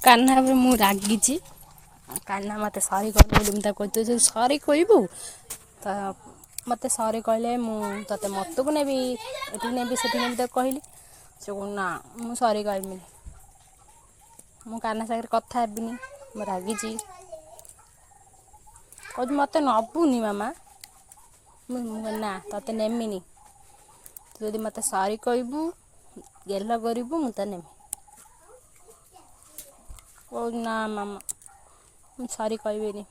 କାହ୍ନା ଉପରେ ମୁଁ ରାଗିଛି। କାହ୍ନା ମୋତେ ସରି କହିବ ବୋଲି ମୁଁ ତାକୁ କହିଛି ତୁ ଯଦି ସରି କହିବୁ ତ ମୋତେ ସରି କହିଲେ ମୁଁ ତୋତେ ମତକୁ ନେବି, ଏଠିକି ନେବି ସେଠିକି ନେବି ତାକୁ କହିଲି। ସେ କହୁଛି ନା ମୁଁ ସରି କହିବିନି। ମୁଁ କାହ୍ନା ସାଙ୍ଗରେ କଥା ହେବିନି, ମୁଁ ରାଗିଛି। କହୁଛି ମୋତେ ନବୁନି ମାମା। ମୁଁ ନା ତୋତେ ନେମିନି। ତୁ ଯଦି ମୋତେ ସରି କହିବୁ, ଗେଲ କରିବୁ, ମୁଁ ତୋତେ ନେବି। କହୁଛି ନା ମାମା ମୁଁ ସରି କହିବିନି।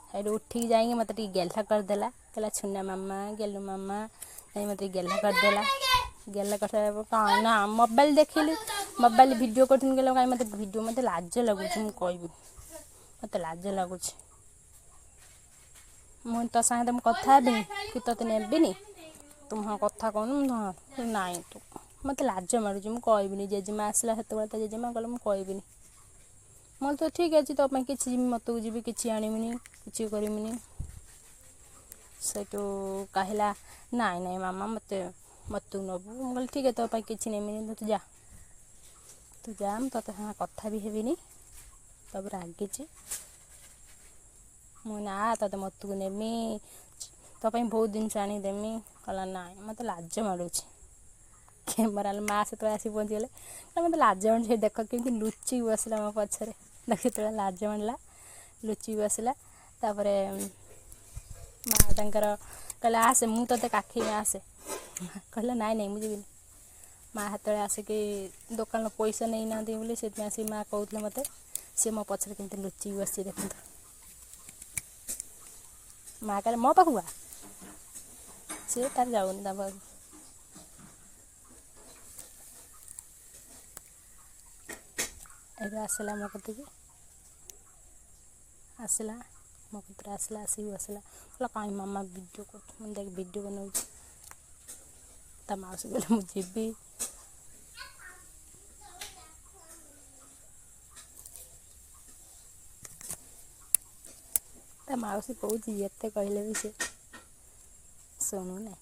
ସେଇଠୁ ଉଠିକି ଯାଇକି ମୋତେ ଟିକେ ଗେହ୍ଲା କରିଦେଲା, କହିଲା ଛୁନା ମାମା, ଗେଲୁ ମାମା, ଯାଇ ମୋତେ ଟିକେ ଗେହ୍ଲା କରିଦେଲା। ଗେହ୍ଲା କରିସାରିଲା ପରେ ନା ମୋବାଇଲ ଦେଖିଲି, ମୋବାଇଲ ଭିଡ଼ିଓ କରୁଥିଲି। କହିଲା କାହିଁ ମୋତେ ଭିଡ଼ିଓ, ମୋତେ ଲାଜ ଲାଗୁଛି ମୁଁ କହିବି, ମୋତେ ଲାଜ ଲାଗୁଛି। ମୁଁ ତୋ ସାଙ୍ଗରେ ମୁଁ କଥା ହେବିନି କି ତୋତେ ନେବିନି। ତୁ ହଁ କଥା କହୁନୁ ହଁ ନାଇଁ ତୁ ମୋତେ ଲାଜ ମାଡ଼ୁଛି ମୁଁ କହିବିନି। ଜେଜେମା ଆସିଲା ସେତେବେଳେ ତ ଜେଜେମା କହିଲା ମୁଁ କହିବିନି। ମୁଁ କହିଲି ତ ଠିକ୍ ଅଛି ତୋ ପାଇଁ କିଛି ମତକୁ ଯିବି, କିଛି ଆଣିବିନି, କିଛି କରିବିନି। ସେଇଠୁ କହିଲା ନାଇଁ ନାଇଁ ମାମା ମୋତେ ମତକୁ ନେବୁ। ମୁଁ କହିଲି ଠିକ୍ ଅଛି ତୋ ପାଇଁ କିଛି ନେବିନି, ତୁ ଯା, ତୁ ଯା, ମୁଁ ତୋତେ ସାଙ୍ଗେ କଥା ବି ହେବିନି। ତାପରେ ରାଗିଛି। ମୁଁ ନା ତୋତେ ମତକୁ ନେମି, ତୋ ପାଇଁ ବହୁତ ଜିନିଷ ଆଣିକି ଦେମି। କହିଲା ନାଇଁ ମୋତେ ଲାଜ ମାଡ଼ୁଛି। କ୍ୟାମେରା ମା ସେତେବେଳେ ଆସି ପହଞ୍ଚିଗଲେ। ମୋତେ ଲାଜ ମାଡ଼ୁଛି, ସେ ଦେଖ କେମିତି ଲୁଚିକି ବସିଲା ମୋ ପଛରେ। ତାକୁ ସେତେବେଳେ ଲାଜ ମାଡ଼ିଲା, ଲୁଚିକି ବସିଲା। ତାପରେ ମା ତାଙ୍କର କହିଲା ଆସେ ମୁଁ ତୋତେ କାଖେଇମି ଆସେ। କହିଲା ନାଇଁ ନାଇଁ ମୁଁ ଯିବିନି। ମା ସେତେବେଳେ ଆସିକି ଦୋକାନର ପଇସା ନେଇନାହାନ୍ତି ବୋଲି ସେଥିପାଇଁ ଆସିକି ମା କହୁଥିଲେ ମୋତେ। ସେ ମୋ ପଛରେ କେମିତି ଲୁଚିକି ବସିଛି ଦେଖନ୍ତୁ। ମା କହିଲା ମୋ ପାଖକୁ ଆ, ସିଏ ତାର ଯାଉନି ତା ପାଖକୁ। ଏବେ ଆସିଲା ମୋ କତିକି, ଆସିଲା ମୋ କତିରେ ଆସିଲା, ଆସିକି ବସିଲା। କହିଲା କାହିଁ ମାମା ଭିଡ଼ିଓ କରୁଛୁ। ମୁଁ ଦେଖ ଭିଡ଼ିଓ ବନଉଛି। ତା ମାଉସୀ କହିଲା ମୁଁ ଯିବି। ତା ମାଉସୀ କହୁଛି ଯେତେ କହିଲେ ବି ସେ ଶୁଣୁନି।